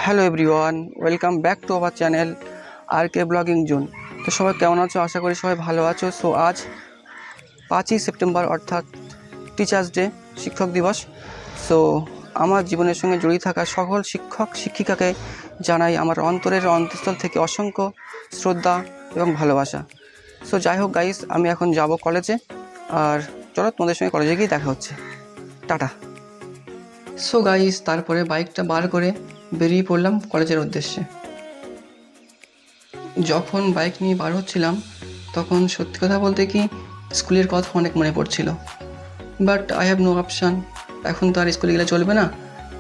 Hello everyone, welcome back to our channel R K blogging zone. তো সবাই কেমন আছো? আশা করি সবাই ভালো আছো। সো আজ 5ই সেপ্টেম্বর অর্থাৎ টিচার্স ডে, শিক্ষক দিবস। সো আমার জীবনের সঙ্গে জড়িয়ে থাকা সকল শিক্ষক শিক্ষিকাকে জানাই আমার অন্তরের অন্তঃস্থল থেকে অসংখ্য শ্রদ্ধা এবং ভালোবাসা। সো যাই হোক গাইস, আমি এখন যাব কলেজে, আর চলো তোমাদের সঙ্গে কলেজে গিয়ে দেখা হচ্ছে। টাটা। সো গাইস, তারপরে বাইকটা বার করে বেরিয়ে পড়লাম কলেজের উদ্দেশ্যে। যখন বাইক নিয়ে বার হচ্ছিলাম তখন সত্যি কথা বলতে কি স্কুলের কথা অনেক মনে পড়ছিল, but I have no option. এখন তো আর স্কুলে গেলে চলবে না,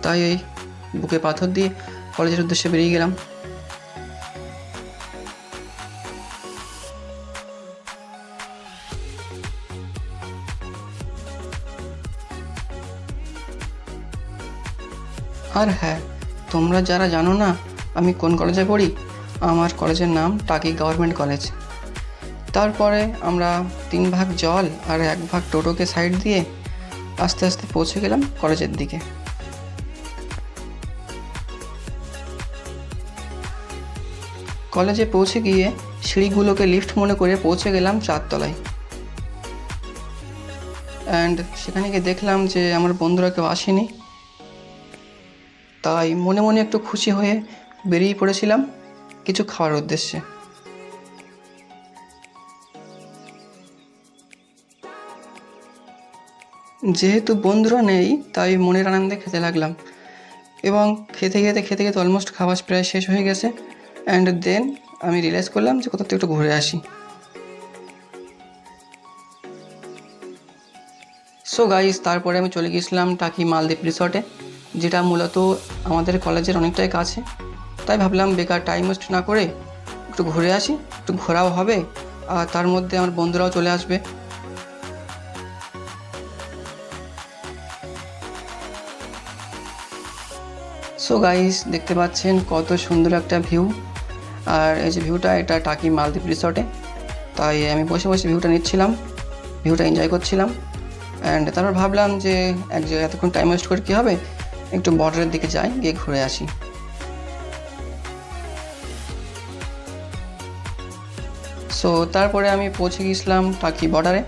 তাই এই বুকে পাথর দিয়ে কলেজের উদ্দেশ্যে বেরিয়ে গেলাম। আর হ্যাঁ, তোমরা যারা জানো না আমি কোন কলেজে পড়ি, আমার কলেজের নাম টাকি গভর্নমেন্ট কলেজ। তারপরে আমরা 3 ভাগ জল আর 1 ভাগ টোটোকে সাইড দিয়ে আস্তে আস্তে পৌঁছে গেলাম কলেজের দিকে। কলেজে পৌঁছে গিয়ে সিঁড়িগুলোকে লিফট মনে করে পৌঁছে গেলাম 4 তলায়। অ্যান্ড সেখানে গিয়ে দেখলাম যে আমার বন্ধুরা কেউ আসেনি, তাই মনে মনে একটু খুশি হয়ে বেরিয়ে পড়েছিলাম কিছু খাওয়ার উদ্দেশ্যে। যেহেতু বন্ধুরা নেই তাই মনের আনন্দে খেতে লাগলাম, এবং খেতে খেতে অলমোস্ট খাওয়া প্রায় শেষ হয়ে গেছে। অ্যান্ড দেন আমি রিয়েলাইজ করলাম যে কোথাও একটু ঘুরে আসি। সো গাইস, তারপরে আমি চলে গিয়েছিলাম টাকি মালদ্বীপ রিসর্টে, যেটা মূলত আমাদের কলেজের অনেকটাই কাছে। তাই ভাবলাম বেকার টাইম ওয়েস্ট না করে একটু ঘুরে আসি, একটু ঘোরাও হবে আর তার মধ্যে আমার বন্ধুরাও চলে আসবে। সো গাইস, দেখতে পাচ্ছেন কত সুন্দর একটা ভিউ। আর এই যে ভিউটা, এটা টাকি মালদ্বীপ রিসর্টে। তাই আমি বসে বসে ভিউটা নিচ্ছিলাম, ভিউটা এনজয় করছিলাম। অ্যান্ড তারপর ভাবলাম যে এক জায়গায় এতক্ষণ টাইম ওয়েস্ট করে কী হবে, একটু বর্ডারের দিকে যাই, গিয়ে ঘুরে আসি। সো তারপরে আমি পৌঁছে গিয়েছিলাম টাকি বর্ডারে।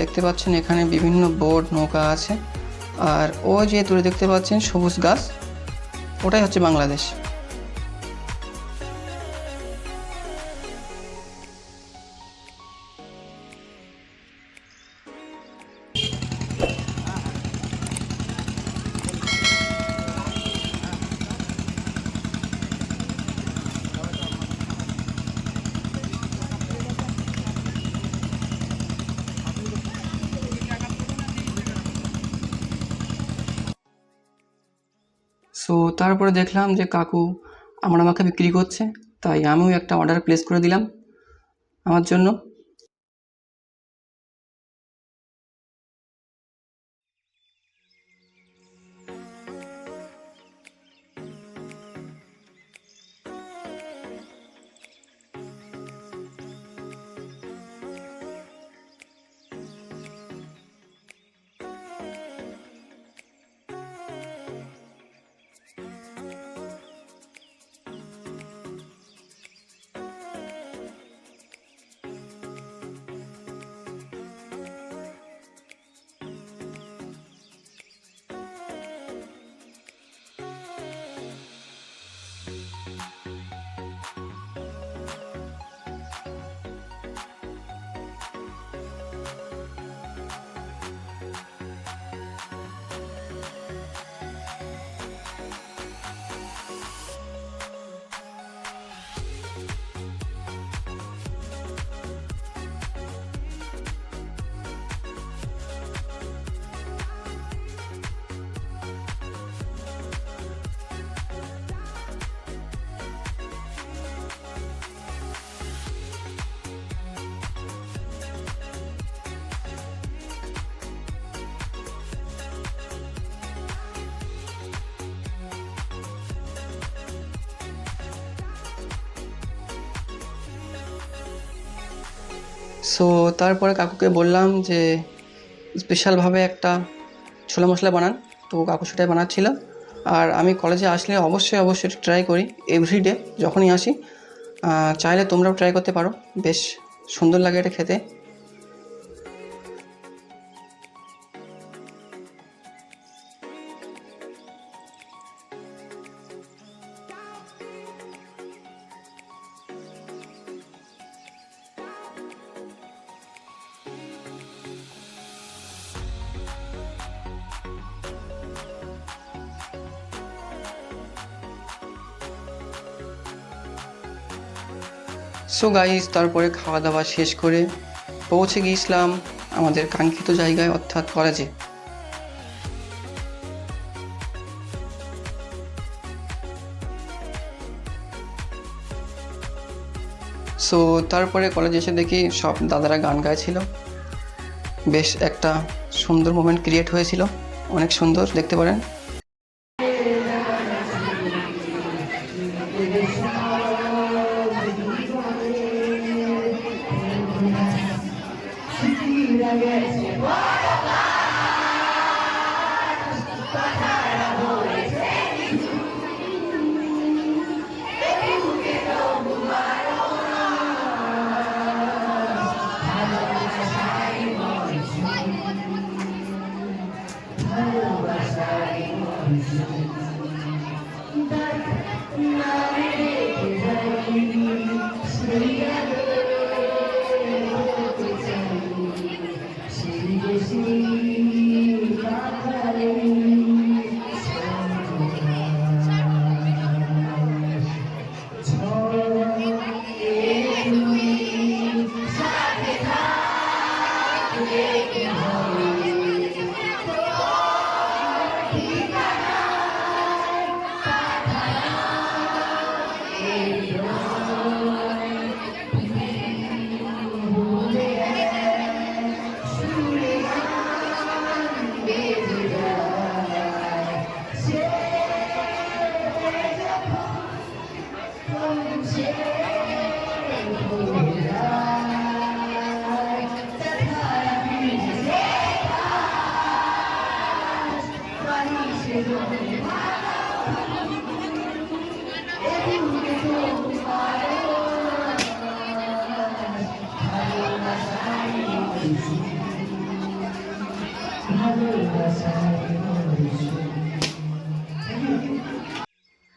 দেখতে পাচ্ছেন এখানে বিভিন্ন বোট নৌকা আছে, আর ও যে দূরে দেখতে পাচ্ছেন সবুজ গাছ, ওটাই হচ্ছে বাংলাদেশ। সো তারপরে দেখলাম যে কাকু আমার আমাকে বিক্রি করছে, তাই আমিও একটা অর্ডার প্লেস করে দিলাম আমার জন্য। সো তারপরে কাকুকে বললাম যে স্পেশালভাবে একটা ছোলা মশলা বানান, তো কাকু সেটাই বানাচ্ছিল। আর আমি কলেজে আসলে অবশ্যই ট্রাই করি এভরিডে যখনই আসি। চাইলে তোমরাও ট্রাই করতে পারো, বেশ সুন্দর লাগে এটা খেতে। সো গাইস, তারপরে খাওয়া দাওয়া শেষ করে পৌঁছে গিয়েছিলাম আমাদের কাঙ্ক্ষিত জায়গায়, অর্থাৎ কলেজে। সো তারপরে কলেজে এসে দেখি সব দাদারা গান গাইছিল, বেশ একটা সুন্দর মোমেন্ট ক্রিয়েট হয়েছিল, অনেক সুন্দর দেখতে পারেন।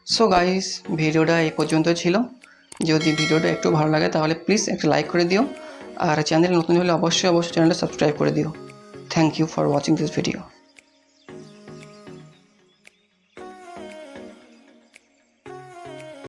সো গাইস, ভিডিওটা এই পর্যন্ত ছিল। যদি ভিডিওটা একটু ভালো লাগে তাহলে প্লিজ একটা লাইক করে দিও, আর চ্যানেলে নতুন হলে অবশ্যই চ্যানেলটা সাবস্ক্রাইব করে দিও। Thank you for watching this video.